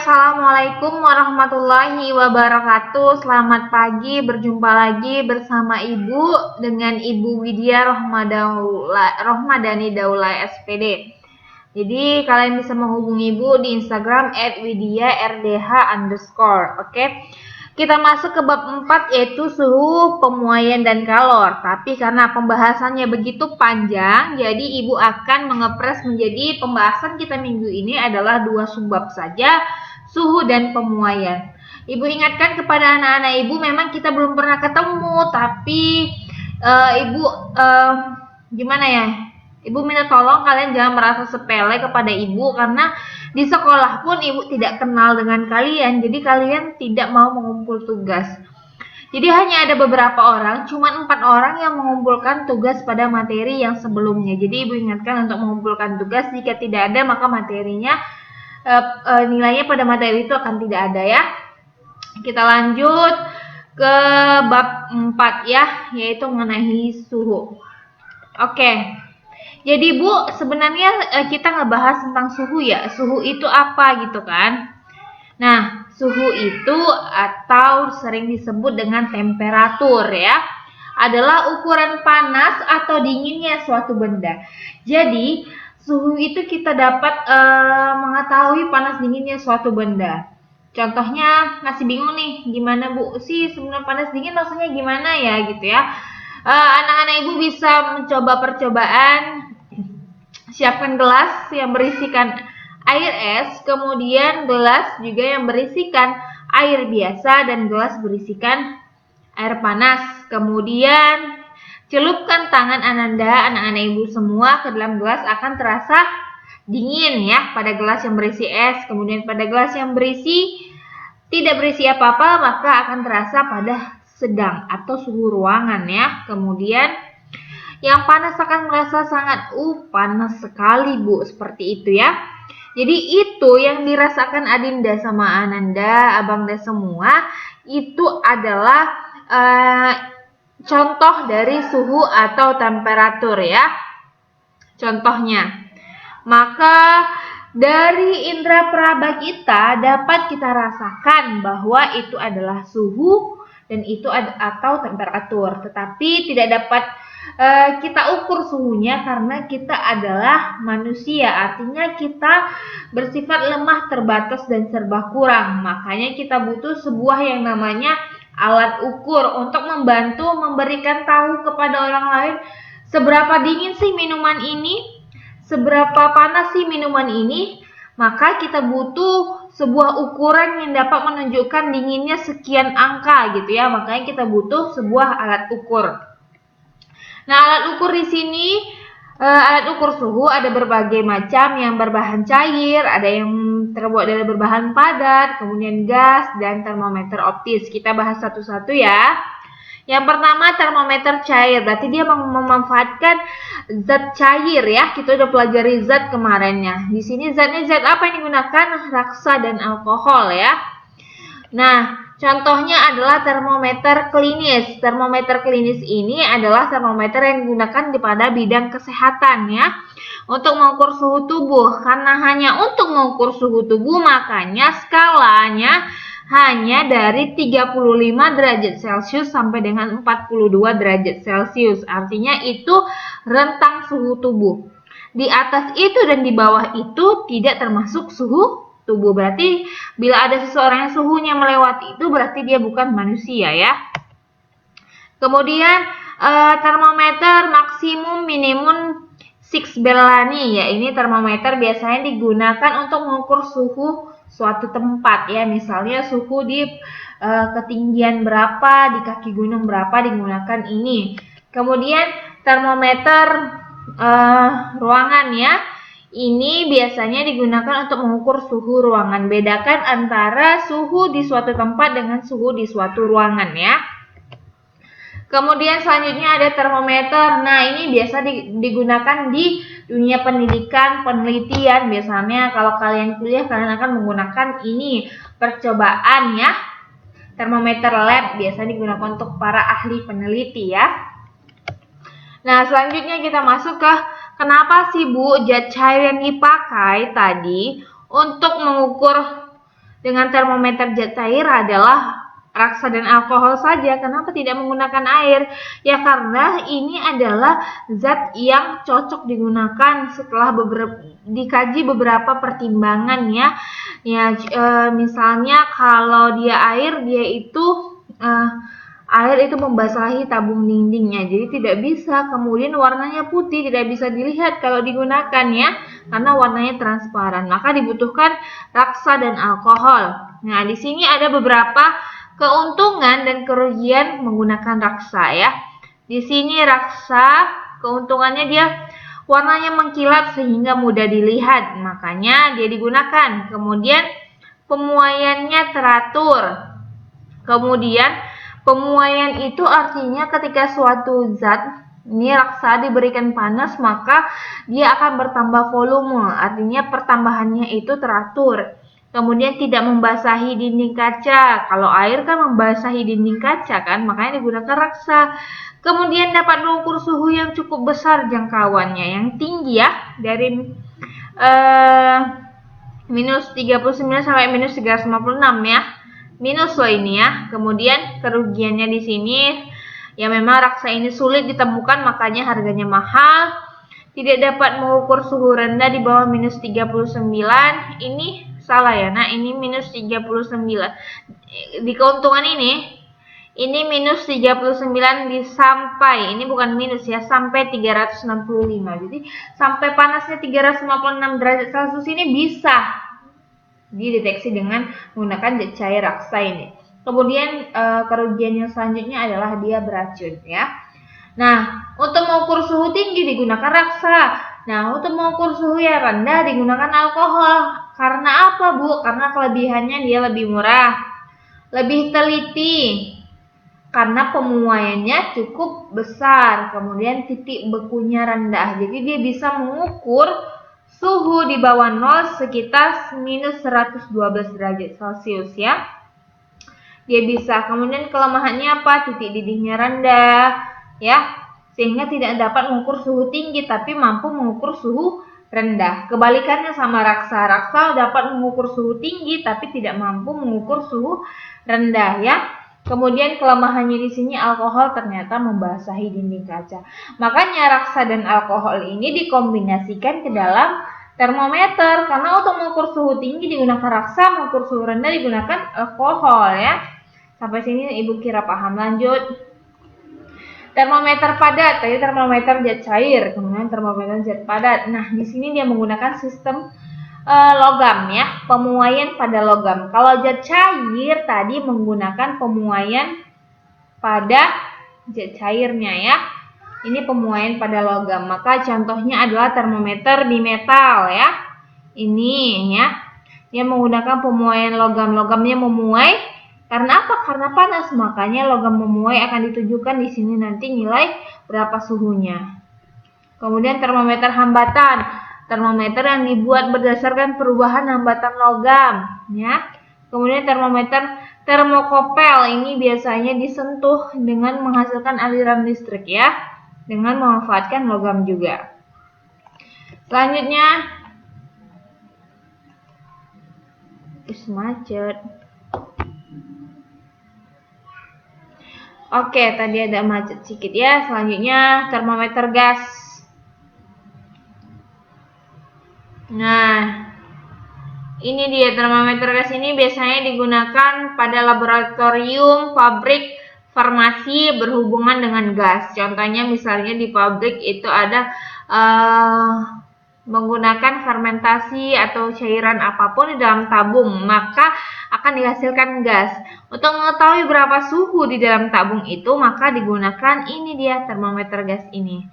Assalamualaikum warahmatullahi wabarakatuh. Selamat pagi, berjumpa lagi bersama Ibu dengan Ibu Widya Rohmadani Daula SPD. Jadi kalian bisa menghubungi Ibu di Instagram @widyardh_. Oke. Kita masuk ke bab 4 yaitu suhu, pemuaian dan kalor. Tapi karena pembahasannya begitu panjang, jadi Ibu akan mengepres menjadi pembahasan kita minggu ini adalah 2 subbab saja, suhu dan pemuaian. Ibu ingatkan kepada anak-anak Ibu, memang kita belum pernah ketemu, tapi Ibu gimana ya? Ibu minta tolong kalian jangan merasa sepele kepada Ibu, karena di sekolah pun Ibu tidak kenal dengan kalian, jadi kalian tidak mau mengumpul tugas. Jadi hanya ada beberapa orang, cuma 4 orang yang mengumpulkan tugas pada materi yang sebelumnya. Jadi Ibu ingatkan untuk mengumpulkan tugas, jika tidak ada maka materinya nilainya pada materi itu akan tidak ada ya. Kita lanjut ke bab 4 ya, yaitu mengenai suhu. Oke. Jadi Bu, sebenarnya kita ngebahas tentang suhu ya. Suhu itu apa gitu kan? Nah, suhu itu atau sering disebut dengan temperatur ya, adalah ukuran panas atau dinginnya suatu benda. Jadi, suhu itu kita dapat mengetahui panas dinginnya suatu benda. Contohnya masih bingung nih, gimana Bu sih sebenarnya panas dingin maksudnya gimana ya gitu ya. Anak-anak Ibu bisa mencoba percobaan. Siapkan gelas yang berisikan air es, kemudian gelas juga yang berisikan air biasa dan gelas berisikan air panas. Kemudian celupkan tangan Ananda, anak-anak Ibu semua ke dalam gelas, akan terasa dingin ya pada gelas yang berisi es. Kemudian pada gelas yang tidak berisi apa-apa maka akan terasa pada sedang atau suhu ruangan ya. Kemudian yang panas akan merasa sangat panas sekali Bu, seperti itu ya. Jadi itu yang dirasakan Adinda sama Ananda, Abangda semua, itu adalah contoh dari suhu atau temperatur ya. Contohnya, maka dari indera peraba kita dapat kita rasakan bahwa itu adalah suhu dan itu atau temperatur, tetapi tidak dapat kita ukur suhunya karena kita adalah manusia, artinya kita bersifat lemah, terbatas dan serba kurang. Makanya kita butuh sebuah yang namanya alat ukur untuk membantu memberikan tahu kepada orang lain seberapa dingin sih minuman ini, seberapa panas sih minuman ini. Maka kita butuh sebuah ukuran yang dapat menunjukkan dinginnya sekian angka gitu ya. Makanya kita butuh sebuah alat ukur. Nah, alat ukur di sini, alat ukur suhu ada berbagai macam, yang berbahan cair, ada yang terbuat dari berbahan padat, kemudian gas, dan termometer optis. Kita bahas satu-satu ya. Yang pertama termometer cair, berarti dia memanfaatkan zat cair ya. Kita udah pelajari zat kemarinnya. Di sini zatnya zat apa yang digunakan? Raksa dan alkohol ya. Nah, contohnya adalah termometer klinis. Termometer klinis ini adalah termometer yang digunakan pada bidang kesehatan ya, untuk mengukur suhu tubuh. Karena hanya untuk mengukur suhu tubuh, makanya skalanya hanya dari 35 derajat Celcius sampai dengan 42 derajat Celcius. Artinya itu rentang suhu tubuh. Di atas itu dan di bawah itu tidak termasuk suhu tubuh. Berarti bila ada seseorang yang suhunya melewati itu, berarti dia bukan manusia ya. Kemudian termometer maksimum minimum 6 Belani ya, ini termometer biasanya digunakan untuk mengukur suhu suatu tempat ya. Misalnya suhu di ketinggian berapa, di kaki gunung berapa digunakan ini. Kemudian termometer ruangan ya, ini biasanya digunakan untuk mengukur suhu ruangan. Bedakan antara suhu di suatu tempat dengan suhu di suatu ruangan ya. Kemudian selanjutnya ada termometer. Nah, ini biasa digunakan di dunia pendidikan, penelitian. Biasanya kalau kalian kuliah, kalian akan menggunakan ini percobaan ya. Termometer lab biasa digunakan untuk para ahli peneliti ya. Nah, selanjutnya kita masuk ke kenapa sih Bu zat cair yang dipakai tadi untuk mengukur dengan termometer zat cair adalah raksa dan alkohol saja. Kenapa tidak menggunakan air? Ya karena ini adalah zat yang cocok digunakan setelah dikaji beberapa pertimbangan ya. Misalnya kalau dia air, air itu membasahi tabung dindingnya, jadi tidak bisa. Kemudian warnanya putih, tidak bisa dilihat kalau digunakan ya, karena warnanya transparan. Maka dibutuhkan raksa dan alkohol. Nah, di sini ada beberapa keuntungan dan kerugian menggunakan raksa ya. Di sini raksa, keuntungannya dia warnanya mengkilap sehingga mudah dilihat, makanya dia digunakan. Kemudian pemuaiannya teratur. Kemudian pemuaian itu artinya ketika suatu zat ini raksa diberikan panas, maka dia akan bertambah volume, artinya pertambahannya itu teratur. Kemudian tidak membasahi dinding kaca. Kalau air kan membasahi dinding kaca kan, makanya digunakan raksa. Kemudian dapat mengukur suhu yang cukup besar jangkauannya, yang tinggi ya, dari minus 39 sampai minus 356 ya. Minus loh ini ya. Kemudian kerugiannya di sini ya memang raksa ini sulit ditemukan, makanya harganya mahal. Tidak dapat mengukur suhu rendah di bawah minus 39. Ini salah ya. Nah, ini minus 39. Di keuntungan ini minus 39 sampai, ini bukan minus ya, sampai 365. Jadi sampai panasnya 356 derajat Celcius ini bisa dideteksi dengan menggunakan zat cair raksa ini. Kemudian kerugian yang selanjutnya adalah dia beracun ya. Nah, untuk mengukur suhu tinggi digunakan raksa. Nah, untuk mengukur suhu yang rendah digunakan alkohol. Karena apa, Bu? Karena kelebihannya dia lebih murah, lebih teliti, karena pemuaiannya cukup besar, kemudian titik bekunya rendah. Jadi dia bisa mengukur suhu di bawah 0 sekitar minus 112 derajat Celcius ya. Dia bisa. Kemudian kelemahannya apa? Titik didihnya rendah ya, sehingga tidak dapat mengukur suhu tinggi tapi mampu mengukur suhu rendah. Kebalikannya sama raksa. Raksa dapat mengukur suhu tinggi tapi tidak mampu mengukur suhu rendah ya. Kemudian kelemahannya di sini alkohol ternyata membasahi dinding kaca. Makanya raksa dan alkohol ini dikombinasikan ke dalam termometer, karena untuk mengukur suhu tinggi digunakan raksa, mengukur suhu rendah digunakan alkohol ya. Sampai sini Ibu kira paham. Lanjut. Termometer padat, tadi termometer zat cair, kemudian termometer zat padat. Nah, di sini dia menggunakan sistem logam ya, pemuaian pada logam. Kalau zat cair tadi menggunakan pemuaian pada zat cairnya ya. Ini pemuaian pada logam. Maka contohnya adalah termometer bimetal ya. Ini ya. Dia menggunakan pemuaian logam. Logamnya memuai karena apa? Karena panas. Makanya logam memuai akan ditujukan di sini nanti nilai berapa suhunya. Kemudian termometer hambatan. Termometer yang dibuat berdasarkan perubahan hambatan logam ya. Kemudian termometer termokopel, ini biasanya disentuh dengan menghasilkan aliran listrik ya, dengan memanfaatkan logam juga. Selanjutnya macet. Oke, tadi ada macet sedikit ya. Selanjutnya termometer gas. Nah, ini dia termometer gas ini biasanya digunakan pada laboratorium, pabrik, farmasi berhubungan dengan gas. Contohnya misalnya di pabrik itu ada menggunakan fermentasi atau cairan apapun di dalam tabung, maka akan dihasilkan gas. Untuk mengetahui berapa suhu di dalam tabung itu, maka digunakan ini dia termometer gas ini.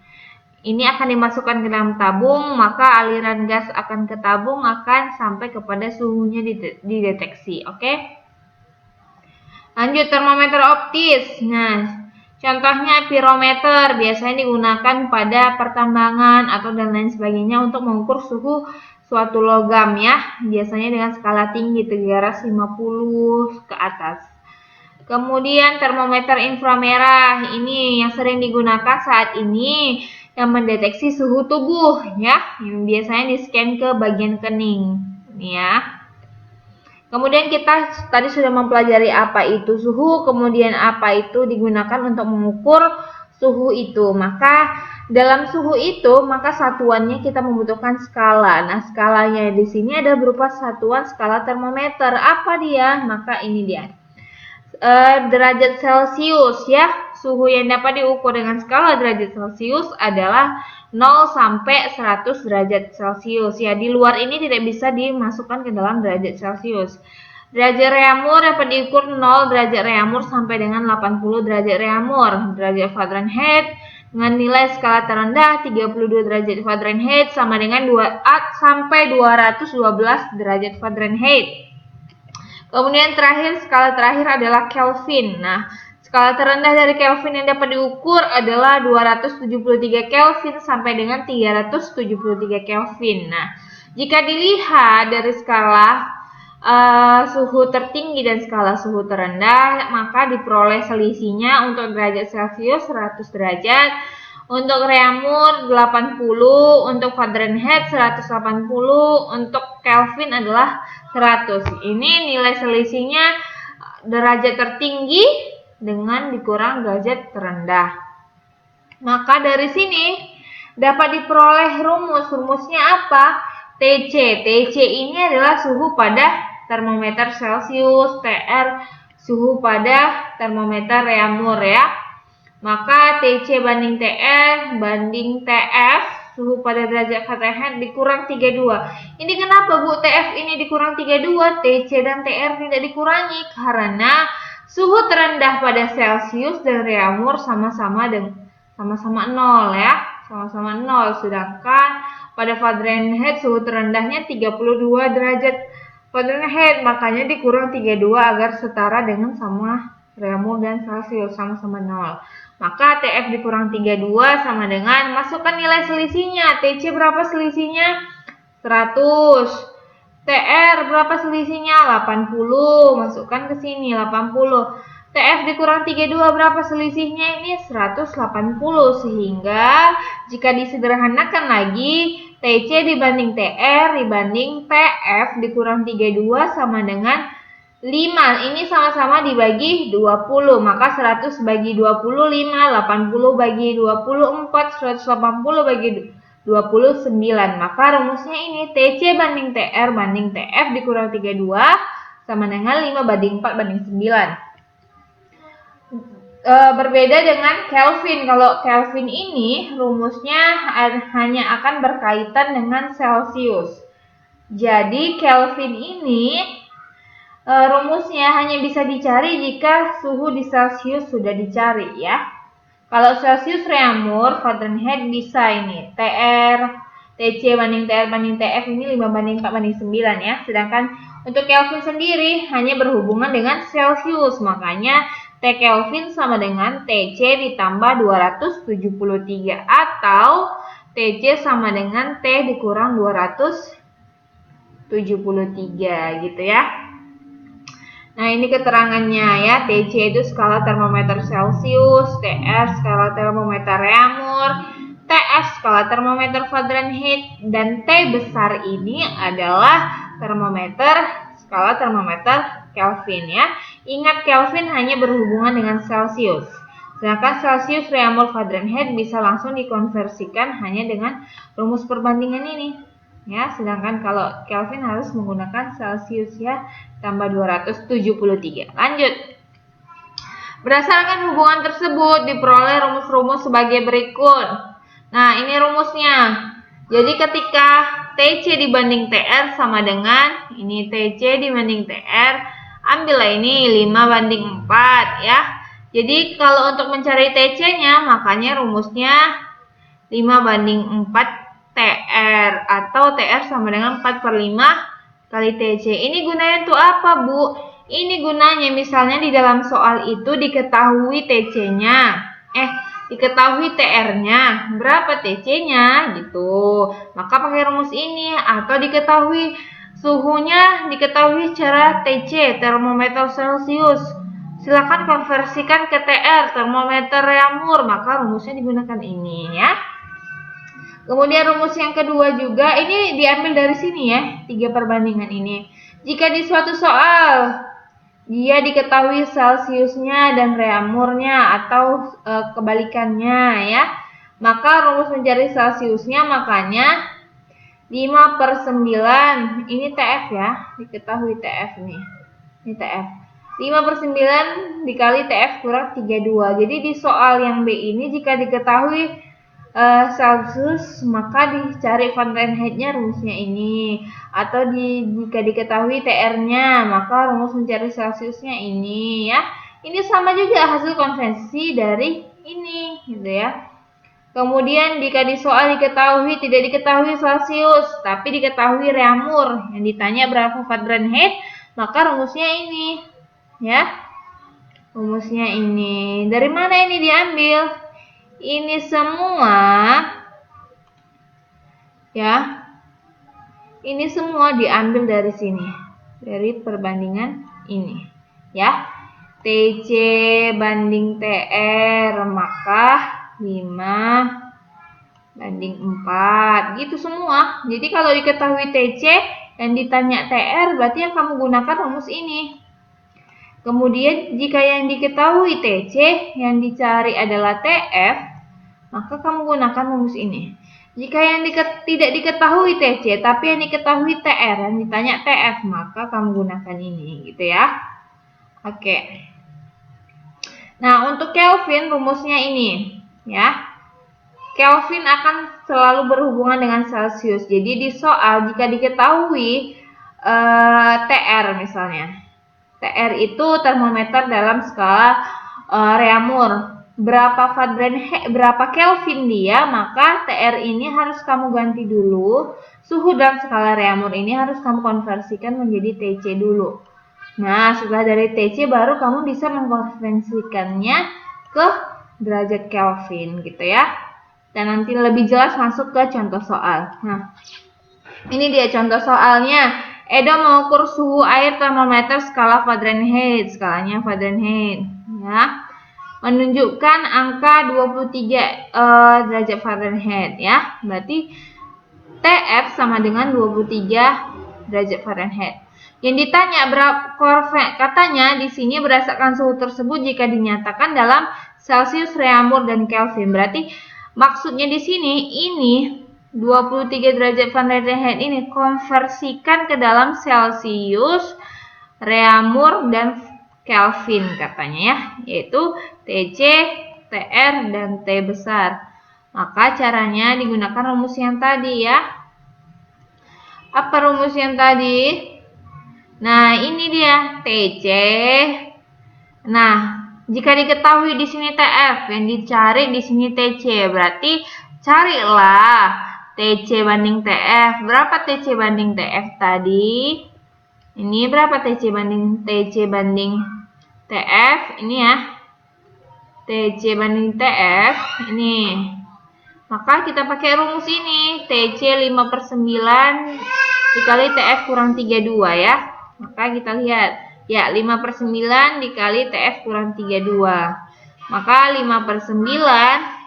Ini akan dimasukkan ke dalam tabung, maka aliran gas akan ke tabung, akan sampai kepada suhunya dideteksi. Oke? Lanjut, termometer optis. Nah, contohnya pirometer biasanya digunakan pada pertambangan atau dan lain sebagainya untuk mengukur suhu suatu logam ya. Biasanya dengan skala tinggi 350 ke atas. Kemudian termometer inframerah, ini yang sering digunakan saat ini yang mendeteksi suhu tubuh ya, yang biasanya di-scan ke bagian kening ya. Kemudian kita tadi sudah mempelajari apa itu suhu, kemudian apa itu digunakan untuk mengukur suhu itu. Maka dalam suhu itu, maka satuannya kita membutuhkan skala. Nah, skalanya di sini ada berupa satuan skala termometer. Apa dia? Maka ini dia. Derajat Celcius ya. Suhu yang dapat diukur dengan skala derajat Celcius adalah 0 sampai 100 derajat Celcius. Ya, di luar ini tidak bisa dimasukkan ke dalam derajat Celcius. Derajat reaumur dapat diukur 0 derajat reaumur sampai dengan 80 derajat reaumur. Derajat Fahrenheit dengan nilai skala terendah 32 derajat Fahrenheit sama dengan 2 sampai 212 derajat Fahrenheit. Kemudian skala terakhir adalah Kelvin. Nah, skala terendah dari Kelvin yang dapat diukur adalah 273 Kelvin sampai dengan 373 Kelvin. Nah, jika dilihat dari skala suhu tertinggi dan skala suhu terendah, maka diperoleh selisihnya untuk derajat Celcius 100 derajat, untuk reaumur 80, untuk Fahrenheit 180, untuk Kelvin adalah 100. Ini nilai selisihnya derajat tertinggi dengan dikurang derajat terendah. Maka dari sini dapat diperoleh rumusnya apa? TC. TC ini adalah suhu pada termometer Celcius, TR suhu pada termometer reaumur ya. Maka TC banding TR banding TF suhu pada derajat Fahrenheit dikurang 32. Ini kenapa Bu TF ini dikurang 32, TC dan TR tidak dikurangi? Karena suhu terendah pada Celcius dan reaumur sama-sama 0 ya, sama-sama 0. Sedangkan pada Fahrenheit suhu terendahnya 32 derajat Fahrenheit, makanya dikurang 32 agar setara dengan sama reaumur dan Celcius, sama-sama 0. Maka TF dikurang 32 sama dengan, masukkan nilai selisihnya. TC berapa selisihnya? 100. TR berapa selisihnya? 80. Masukkan ke sini 80. TF dikurang 32 berapa selisihnya? Ini 180. Sehingga jika disederhanakan lagi, TC dibanding TR dibanding TF dikurang 32 sama dengan 5. Ini sama-sama dibagi 20. Maka 100 bagi 20 5, 80 bagi 20 4, 180 bagi 29. Maka rumusnya ini TC banding TR banding TF dikurang 32 sama dengan 5 banding 4 banding 9. Berbeda dengan Kelvin. Kalau Kelvin ini rumusnya hanya akan berkaitan dengan Celcius. Jadi Kelvin ini rumusnya hanya bisa dicari jika suhu di Celcius sudah dicari ya. Kalau Celcius reaumur, Fahrenheit bisa ini TR, TC banding TR banding TF ini 5 banding 4 banding 9 ya. Sedangkan untuk Kelvin sendiri hanya berhubungan dengan Celcius, makanya T Kelvin sama dengan TC ditambah 273 atau TC sama dengan T dikurang 273 gitu ya. Nah, ini keterangannya ya. TC itu skala termometer Celcius, TR skala termometer reaumur, TF skala termometer Fahrenheit, dan T besar ini adalah skala termometer Kelvin ya. Ingat, Kelvin hanya berhubungan dengan Celcius. Sedangkan Celcius, reaumur, Fahrenheit bisa langsung dikonversikan hanya dengan rumus perbandingan ini. Ya, sedangkan kalau Kelvin harus menggunakan Celcius ya, tambah 273. Lanjut. Berdasarkan hubungan tersebut diperoleh rumus-rumus sebagai berikut. Nah, ini rumusnya. Jadi ketika TC dibanding TR sama dengan ini TC dibanding TR, ambillah ini 5 banding 4 ya. Jadi kalau untuk mencari TC-nya, makanya rumusnya 5 banding 4 TR atau TR sama dengan 4/5 kali TC. Ini gunanya untuk apa, Bu? Ini gunanya misalnya di dalam soal itu diketahui TC-nya. Diketahui TR-nya, berapa TC-nya gitu. Maka pakai rumus ini, atau diketahui suhunya, diketahui secara TC, termometer Celcius. Silakan konversikan ke TR, termometer reaumur, maka rumusnya digunakan ini ya. Kemudian rumus yang kedua juga, ini diambil dari sini ya, 3 perbandingan ini. Jika di suatu soal dia diketahui Celciusnya dan reamurnya atau kebalikannya ya, maka rumus mencari Celciusnya makanya 5/9, ini TF ya, diketahui TF nih. Ini TF. 5/9 dikali TF kurang 32. Jadi di soal yang B ini jika diketahui Celsius maka dicari Fahrenheit-nya rumusnya ini, atau jika diketahui TR-nya maka rumus mencari Celsiusnya ini ya. Ini sama juga hasil konvensi dari ini gitu ya. Kemudian jika di soal tidak diketahui Celsius tapi diketahui reamur, yang ditanya berapa Fahrenheit, maka rumusnya ini ya. Rumusnya ini. Dari mana ini diambil? Ini semua ya. Ini semua diambil dari sini. Dari perbandingan ini ya. TC banding TR maka 5/4 gitu semua. Jadi kalau diketahui TC dan ditanya TR berarti yang kamu gunakan rumus ini. Kemudian jika yang diketahui TC yang dicari adalah TF, maka kamu gunakan rumus ini. Jika yang tidak diketahui TC tapi yang diketahui TR yang ditanya TF, maka kamu gunakan ini gitu ya. Oke. Nah, untuk Kelvin rumusnya ini ya. Kelvin akan selalu berhubungan dengan Celsius. Jadi di soal jika diketahui TR misalnya. TR itu termometer dalam skala reamur. Berapa Fahrenheit, berapa Kelvin dia, maka TR ini harus kamu ganti dulu. Suhu dalam skala reamur ini harus kamu konversikan menjadi TC dulu. Nah, setelah dari TC baru kamu bisa mengkonversikannya ke derajat Kelvin gitu ya. Dan nanti lebih jelas masuk ke contoh soal. Nah, ini dia contoh soalnya. Edo mengukur suhu air termometer skala Fahrenheit, skalanya Fahrenheit ya. Menunjukkan angka 23 derajat Fahrenheit ya. Berarti TF sama dengan 23 derajat Fahrenheit. Yang ditanya berapa, katanya di sini berdasarkan suhu tersebut jika dinyatakan dalam Celsius, reamur dan Kelvin. Berarti maksudnya di sini ini 23 derajat Fahrenheit ini konversikan ke dalam Celsius, reamur dan Kelvin katanya ya, yaitu TC, TR dan T besar. Maka caranya digunakan rumus yang tadi ya. Apa rumus yang tadi? Nah, ini dia TC. Nah, jika diketahui di sini TF, yang dicari di sini TC, berarti carilah TC banding TF. Berapa TC banding TF tadi? Ini berapa TC banding TF? Ini ya. TC banding TF ini. Maka kita pakai rumus ini. TC 5/9 dikali TF kurang 32 ya. Maka kita lihat. Ya, 5/9 dikali TF kurang 32. Maka 5/9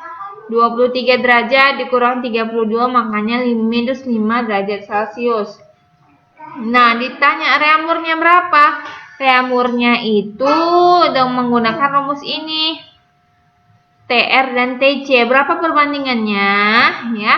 23 derajat dikurang 32 makanya minus 5 derajat Celcius. Nah, ditanya reamurnya berapa? Reamurnya itu menggunakan rumus ini. TR dan TC berapa perbandingannya ya?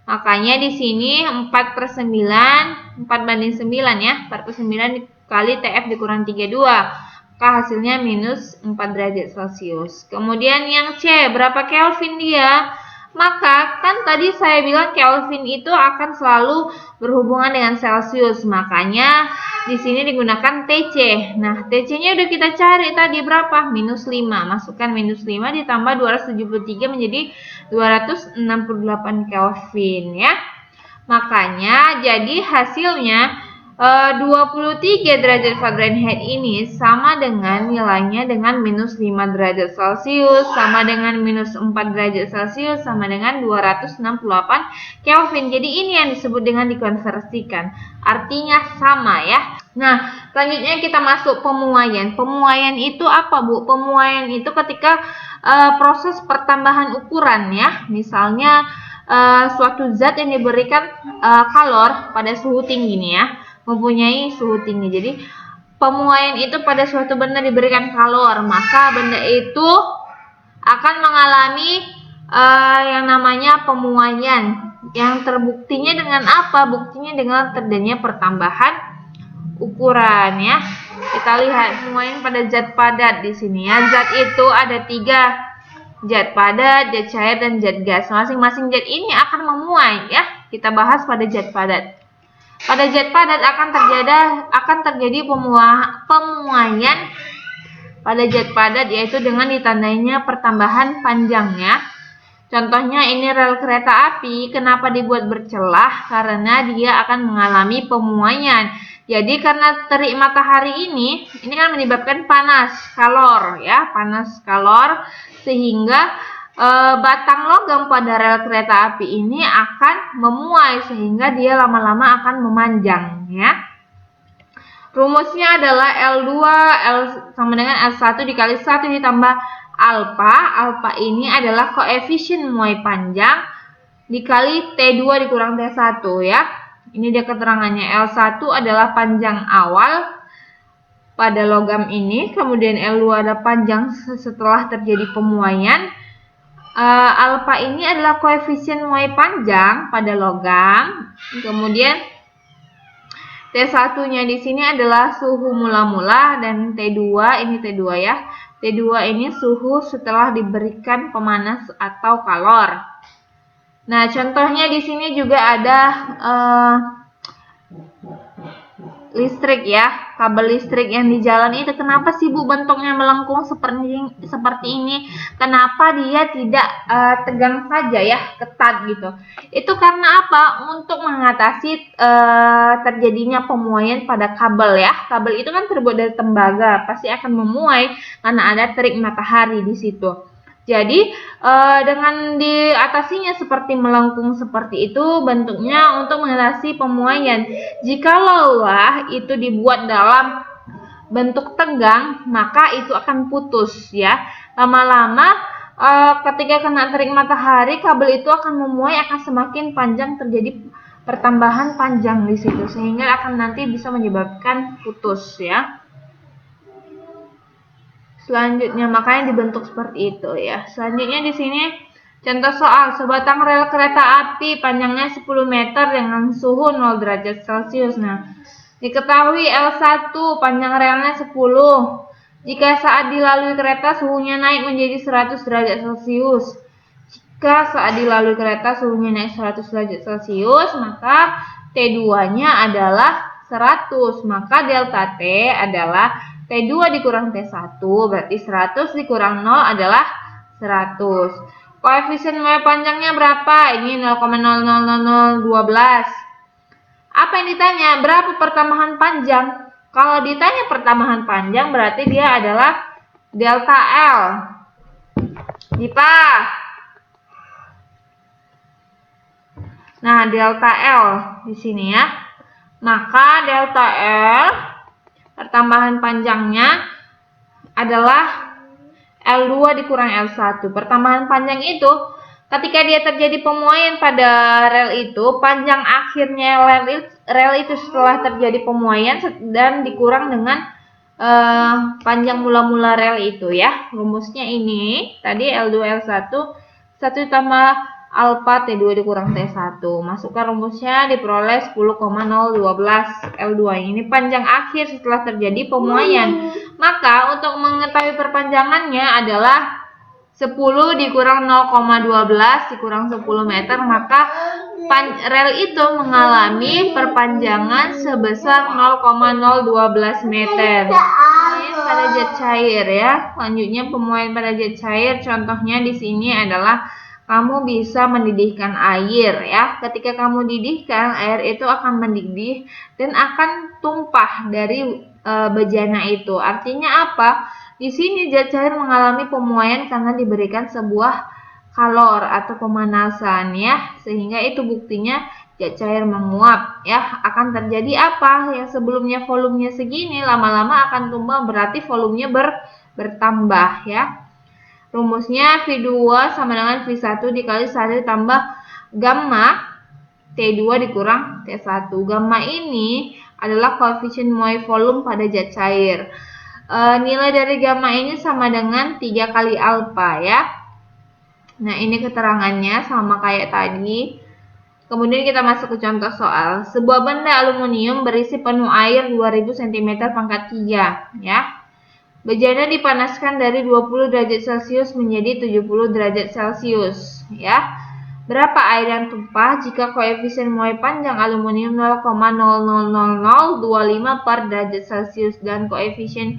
Makanya di sini 4/9, 4/9 ya. 4/9 dikali TF dikurang 32. Maka hasilnya minus 4 derajat Celcius. Kemudian yang C, berapa Kelvin dia? Maka kan tadi saya bilang Kelvin itu akan selalu berhubungan dengan Celsius. Makanya di sini digunakan TC. Nah, TC-nya udah kita cari tadi berapa? Minus 5. Masukkan minus 5 ditambah 273 menjadi 268 Kelvin ya. Makanya jadi hasilnya 23 derajat Fahrenheit ini sama dengan nilainya dengan minus 5 derajat Celcius, sama dengan minus 4 derajat Celcius, sama dengan 268 Kelvin. Jadi ini yang disebut dengan dikonversikan. Artinya sama ya. Nah, selanjutnya kita masuk pemuaian. Pemuaian itu apa, Bu? Pemuaian itu ketika proses pertambahan ukuran ya. Misalnya suatu zat yang diberikan kalor pada suhu tinggi nih ya. mempunyai suhu tinggi. Jadi pemuaian itu pada suatu benda diberikan kalor, maka benda itu akan mengalami yang namanya pemuaian. Yang terbuktinya dengan apa? Buktinya dengan terjadinya pertambahan ukuran ya. Kita lihat pemuaian pada zat padat di sini ya. Zat itu ada 3, zat padat, zat cair, dan zat gas. Masing-masing zat ini akan memuai ya. Kita bahas pada zat padat. Pada zat padat akan terjadi pemuaian pada zat padat, yaitu dengan ditandainya pertambahan panjangnya. Contohnya ini rel kereta api. Kenapa dibuat bercelah? Karena dia akan mengalami pemuaian. Jadi karena terik matahari ini kan menyebabkan panas kalor ya, panas kalor, sehingga batang logam pada rel kereta api ini akan memuai, sehingga dia lama-lama akan memanjang ya. Rumusnya adalah L2 sama dengan L1 dikali 1 ditambah alfa. Alfa ini adalah koefisien muai panjang dikali T2 dikurang T1 ya. Ini dia keterangannya. L1 adalah panjang awal pada logam ini, kemudian L2 adalah panjang setelah terjadi pemuaian. Alfa ini adalah koefisien muai panjang pada logam. Kemudian T1-nya di sini adalah suhu mula-mula, dan T2 ini T2 ya. T2 ini suhu setelah diberikan pemanas atau kalor. Nah, contohnya di sini juga ada listrik ya, kabel listrik yang di jalan itu. Kenapa sih Bu bentuknya melengkung seperti ini? Kenapa dia tidak tegang saja ya, ketat gitu? Itu karena apa? Untuk mengatasi terjadinya pemuaian pada kabel ya. Kabel itu kan terbuat dari tembaga, pasti akan memuai karena ada terik matahari di situ. Jadi dengan diatasinya seperti melengkung seperti itu bentuknya untuk mengatasi pemuaian. Jikalau itu dibuat dalam bentuk tegang, maka itu akan putus ya. Lama-lama ketika kena terik matahari, kabel itu akan memuai, akan semakin panjang, terjadi pertambahan panjang di situ, sehingga akan nanti bisa menyebabkan putus ya. Selanjutnya makanya dibentuk seperti itu ya. Selanjutnya di sini contoh soal, sebatang rel kereta api panjangnya 10 meter dengan suhu 0 derajat Celcius. Nah, diketahui L1 panjang relnya 10. Jika saat dilalui kereta suhunya naik menjadi 100 derajat Celcius. Jika saat dilalui kereta suhunya naik 100 derajat Celcius, maka T2-nya adalah 100. Maka delta T adalah T2 dikurang T1, berarti 100 dikurang 0 adalah 100. Koefisien muai panjangnya berapa? Ini 0,00012. Apa yang ditanya? Berapa pertambahan panjang? Kalau ditanya pertambahan panjang, berarti dia adalah delta L. Dipa. Nah, delta L di sini ya. Maka delta L pertambahan panjangnya adalah L2 dikurang L1. Pertambahan panjang itu ketika dia terjadi pemuaian pada rel itu, panjang akhirnya rel itu setelah terjadi pemuaian dan dikurang dengan panjang mula-mula rel itu ya. Rumusnya ini tadi L2 L1 1 tambah alfa T2 dikurang T1. Masukkan rumusnya, diperoleh 10,012 L2. Ini panjang akhir setelah terjadi pemuaian. Maka untuk mengetahui perpanjangannya adalah 10 dikurang 0,12 dikurang 10 meter. Maka rel itu mengalami perpanjangan sebesar 0,012 meter. Pada zat cair ya. Selanjutnya pemuaian pada zat cair. Contohnya di sini adalah kamu bisa mendidihkan air ya. Ketika kamu didihkan, air itu akan mendidih dan akan tumpah dari bejana itu. Artinya apa? Di sini zat cair mengalami pemuaian karena diberikan sebuah kalor atau pemanasan ya. Sehingga itu buktinya zat cair menguap ya. Akan terjadi apa? Yang sebelumnya volumenya segini lama-lama akan tumpah, berarti volumenya bertambah ya. Rumusnya V2 sama dengan V1 dikali 1 ditambah gamma T2 dikurang T1. Gamma ini adalah koefisien muai volume pada zat cair. Nilai dari gamma ini sama dengan 3 kali alfa ya. Nah, ini keterangannya sama kayak tadi. Kemudian kita masuk ke contoh soal. Sebuah benda aluminium berisi penuh air 2000 cm pangkat 3 ya. Bejana dipanaskan dari 20 derajat Celcius menjadi 70 derajat Celcius ya. Berapa air yang tumpah jika koefisien muai panjang aluminium 0,00025 per derajat Celcius dan koefisien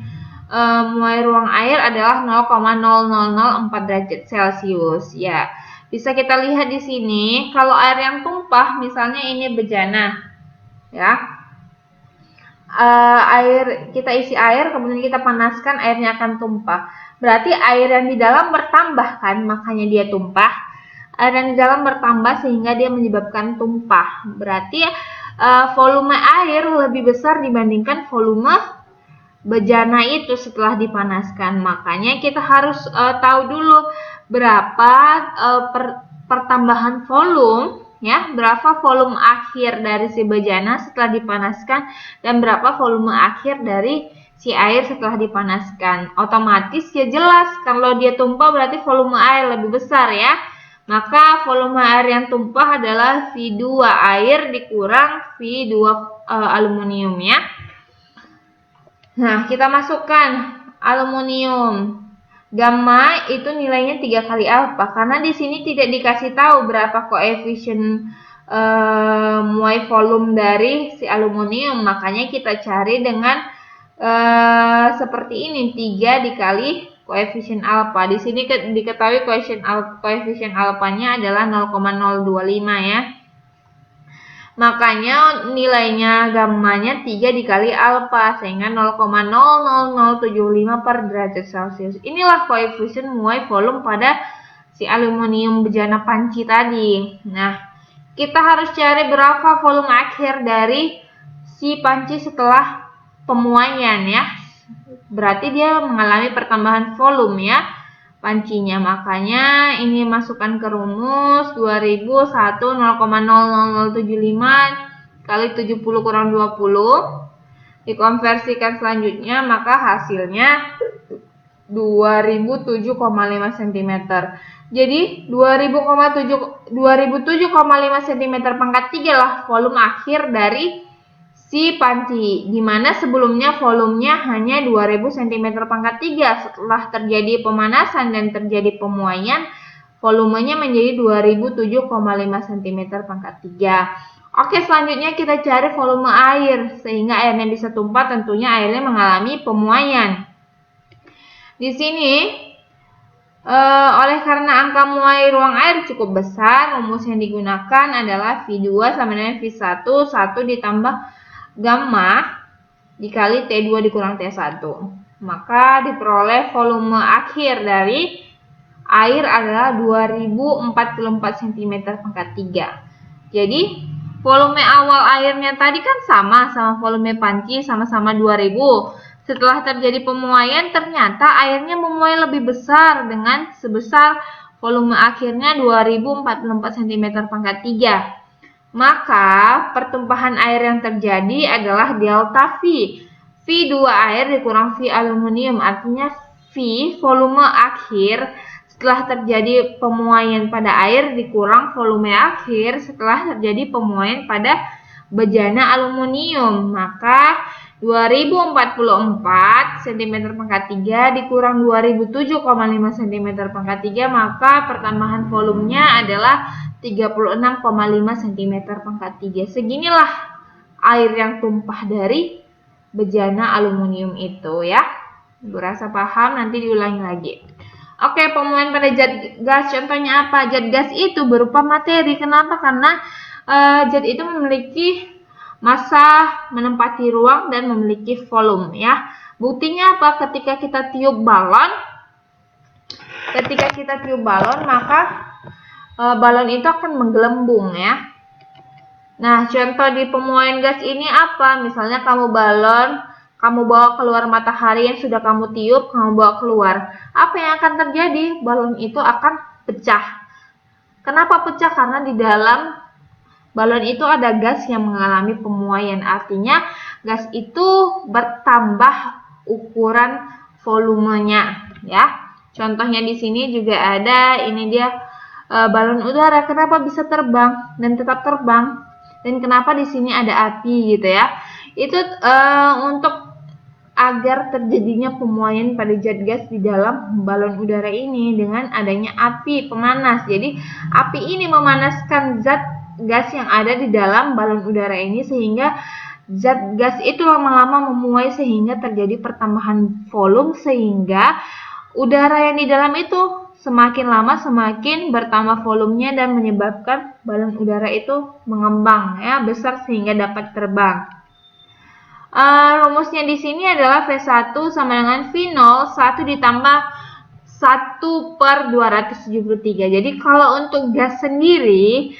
muai ruang air adalah 0,0004 derajat Celcius ya. Bisa kita lihat di sini kalau air yang tumpah, misalnya ini bejana ya. Air kita isi air, kemudian kita panaskan, airnya akan tumpah. Berarti air yang di dalam bertambah kan, makanya dia tumpah. Air yang di dalam bertambah sehingga dia menyebabkan tumpah. Berarti volume air lebih besar dibandingkan volume bejana itu setelah dipanaskan. Makanya kita harus tahu dulu berapa pertambahan volume ya, berapa volume akhir dari si bejana setelah dipanaskan dan berapa volume akhir dari si air setelah dipanaskan. Otomatis ya jelas kalau dia tumpah berarti volume air lebih besar ya. Maka volume air yang tumpah adalah V2 air dikurang V2 aluminium ya. Nah, kita masukkan aluminium. Gamma itu nilainya 3 kali alfa karena di sini tidak dikasih tahu berapa koefisien muai volume dari si aluminium. Makanya kita cari dengan seperti ini, 3 dikali koefisien alfa. Di sini diketahui koefisien alfanya adalah 0,025 ya. Makanya nilainya gammanya 3 dikali alfa sehingga 0,00075 per derajat Celcius. Inilah koefisien muai volume pada si aluminium bejana panci tadi. Nah, kita harus cari berapa volume akhir dari si panci setelah pemuaian ya. Berarti dia mengalami pertambahan volume ya pancinya. Makanya ini masukkan ke rumus 2001 0,00075 kali 70 kurang 20 dikonversikan selanjutnya, maka hasilnya 2007,5 cm. Jadi 2007,5 cm pangkat 3 lah volume akhir dari si panci, dimana sebelumnya volumenya hanya 2000 cm pangkat 3. Setelah terjadi pemanasan dan terjadi pemuaian, volumenya menjadi 2007,5 cm pangkat 3. Oke, selanjutnya kita cari volume air, sehingga airnya bisa tumpah, tentunya airnya mengalami pemuaian. Di sini, oleh karena angka muai ruang air cukup besar, rumus yang digunakan adalah V2 sama dengan V1, 1 ditambah gamma dikali T2 dikurang T1. Maka diperoleh volume akhir dari air adalah 2044 cm pangkat 3. Jadi volume awal airnya tadi kan sama volume panci, sama-sama 2000. Setelah terjadi pemuaian ternyata airnya memuai lebih besar dengan sebesar volume akhirnya 2044 cm pangkat 3. Maka pertumpahan air yang terjadi adalah delta V. V2 air dikurang V aluminium, artinya V volume akhir setelah terjadi pemuaian pada air dikurang volume akhir setelah terjadi pemuaian pada bejana aluminium. Maka 2044 cm pangkat 3 dikurang 2007,5 cm pangkat 3, maka pertambahan volumenya adalah 36,5 cm pangkat 3. Seginilah air yang tumpah dari bejana aluminium itu ya. Ibu rasa paham, nanti diulangi lagi. Oke, pemuaian pada zat gas contohnya apa? Zat gas itu berupa materi. Kenapa? Karena zat itu memiliki massa, menempati ruang, dan memiliki volume ya. Buktinya apa? Ketika kita tiup balon, maka balon itu akan menggelembung ya. Nah, contoh di pemuaian gas ini apa? Misalnya kamu bawa keluar matahari yang sudah kamu tiup, kamu bawa keluar. Apa yang akan terjadi? Balon itu akan pecah. Kenapa pecah? Karena di dalam balon itu ada gas yang mengalami pemuaian. Artinya gas itu bertambah ukuran volumenya, ya. Contohnya di sini juga ada, ini dia balon udara. Kenapa bisa terbang dan tetap terbang? Dan kenapa di sini ada api gitu ya? Itu untuk agar terjadinya pemuaian pada zat gas di dalam balon udara ini dengan adanya api pemanas. Jadi api ini memanaskan zat gas yang ada di dalam balon udara ini sehingga zat gas itu lama-lama memuai sehingga terjadi pertambahan volume, sehingga udara yang di dalam itu semakin lama semakin bertambah volumenya dan menyebabkan balon udara itu mengembang, ya, besar sehingga dapat terbang. Rumusnya di sini adalah V1 sama dengan V0 1 ditambah 1/273. Jadi kalau untuk gas sendiri,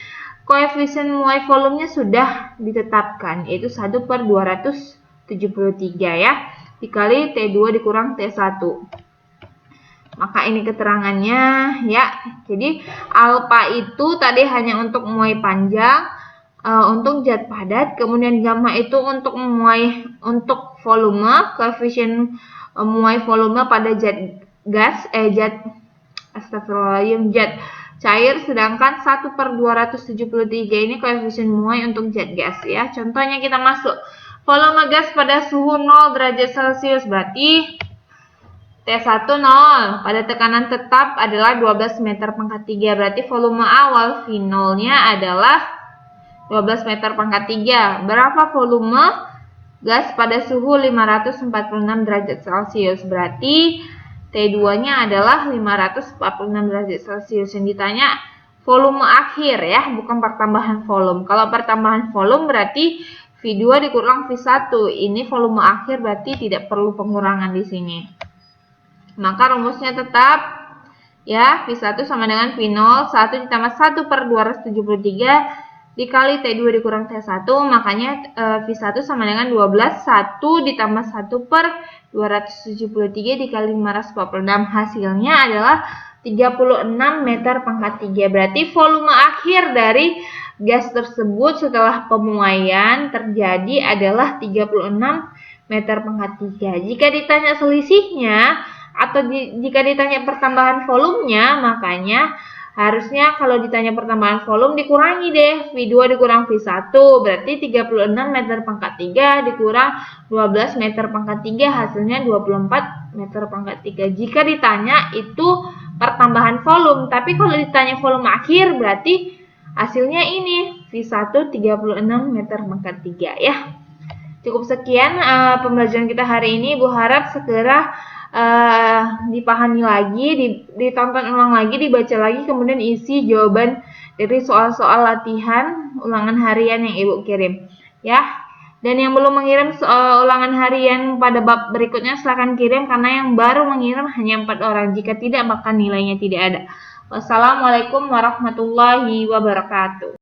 koefisien muai volumenya sudah ditetapkan, yaitu 1/273 ya, dikali T2 dikurang T1. Maka ini keterangannya ya. Jadi alfa itu tadi hanya untuk muai panjang, untuk zat padat, kemudian gamma itu untuk untuk volume, koefisien muai volume pada zat cair, sedangkan 1/273 ini koefisien muai untuk zat gas ya. Contohnya kita masuk volume gas pada suhu 0 derajat Celcius, berarti T1 0 pada tekanan tetap adalah 12 meter pangkat 3, berarti volume awal V0-nya adalah 12 meter pangkat 3. Berapa volume gas pada suhu 546 derajat Celcius? Berarti T2-nya adalah 546 derajat Celcius. Yang ditanya volume akhir ya, bukan pertambahan volume. Kalau pertambahan volume berarti V2 dikurang V1. Ini volume akhir, berarti tidak perlu pengurangan di sini. Maka rumusnya tetap ya, V1 sama dengan V0 1 ditambah 1/273 dikali T2 dikurang T1, makanya V1 sama dengan 12, 1 ditambah 1/273 dikali 546, hasilnya adalah 36 meter pangkat 3. Berarti volume akhir dari gas tersebut setelah pemuaian terjadi adalah 36 meter pangkat 3. Jika ditanya selisihnya atau jika ditanya pertambahan volumenya, makanya harusnya kalau ditanya pertambahan volume dikurangi deh, V2 dikurang V1, berarti 36 meter pangkat 3 dikurang 12 meter pangkat 3, hasilnya 24 meter pangkat 3. Jika ditanya itu pertambahan volume, tapi kalau ditanya volume akhir berarti hasilnya ini, V1 36 meter pangkat 3 ya. Cukup sekian pembelajaran kita hari ini. Ibu harap segera dipahami lagi, ditonton ulang lagi, dibaca lagi, kemudian isi jawaban dari soal-soal latihan ulangan harian yang Ibu kirim ya. Dan yang belum mengirim ulangan harian pada bab berikutnya silahkan kirim, karena yang baru mengirim hanya 4 orang. Jika tidak maka nilainya tidak ada. Wassalamualaikum warahmatullahi wabarakatuh.